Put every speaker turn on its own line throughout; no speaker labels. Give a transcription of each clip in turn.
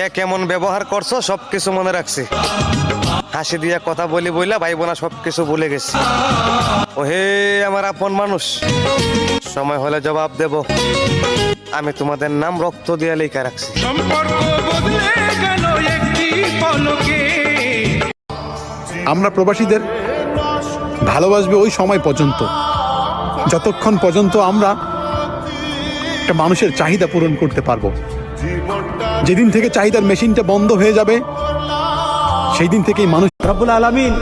কে কেমন ব্যবহার করছো সবকিছু মনে রাখছি। হাসি দিয়া কথা বলি বইলা ভাই বোনা সবকিছু ভুলে গেছি। ও হে আমার আপন মানুষ, সময় হলে জবাব দেব। আমি তোমাদের নাম রক্ত দিয়ে লেখা রাখছি।
আমরা প্রবাসীদের ভালোবাসবে ওই সময় পর্যন্ত, যতক্ষণ পর্যন্ত আমরা একটা মানুষের চাহিদা পূরণ করতে পারবো। যেদিন থেকে চাহিদার মেশিনটা বন্ধ হয়ে যাবে, সেই দিন থেকেই মানুষ।
রব্বুল আলামিন,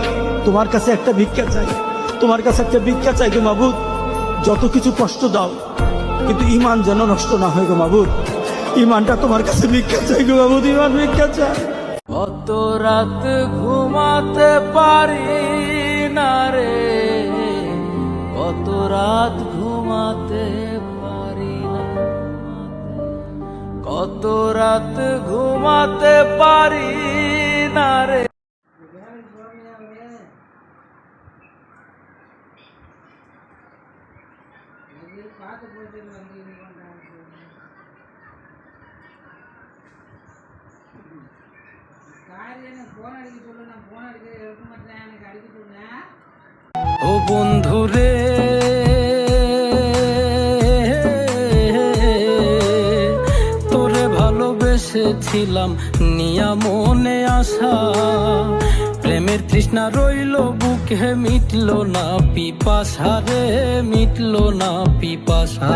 তোমার কাছে একটা ভিক্ষা চাই, তোমার কাছে একটা ভিক্ষা চাই গো মাবুদ। যত কিছু কষ্ট দাও, কিন্তু ইমান যেন নষ্ট না হয় গো মাবুদ। ইমানটা তোমার কাছে ভিক্ষা চাই গো মাবুদ, ইমান ভিক্ষা চাই।
কত রাত ঘুমাতে পারি না রে, কত রাত ঘুমাতে পারি না, কত রাত ঘুমাতে পারি না রে। ও বন্ধু রে, তোরে ভালোবেসেছিলাম নিয়া মনে আশা, প্রেমের তৃষ্ণা রইল বুকে, মিটলো না পিপাসা রে, মিটলো না পিপাসা।